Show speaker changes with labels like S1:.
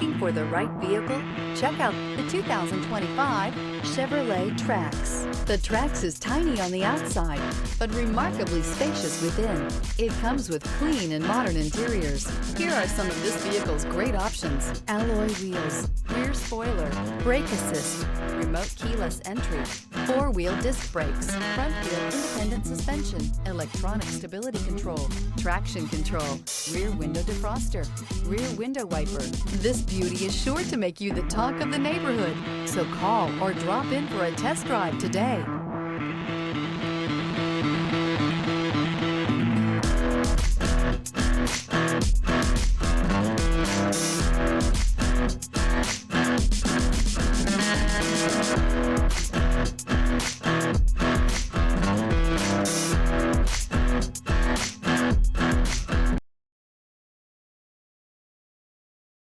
S1: Looking for the right vehicle? Check out the 2025 Chevrolet Trax. The Trax is tiny on the outside, but remarkably spacious within. It comes with clean and modern interiors. Here are some of this vehicle's great options: alloy wheels, rear spoiler, brake assist, remote keyless entry, four-wheel disc brakes, front wheel independent suspension, electronic stability control, traction control, rear window defroster, rear window wiper. This beauty is sure to make you the talk of the neighborhood. So call or drop in for a test drive today.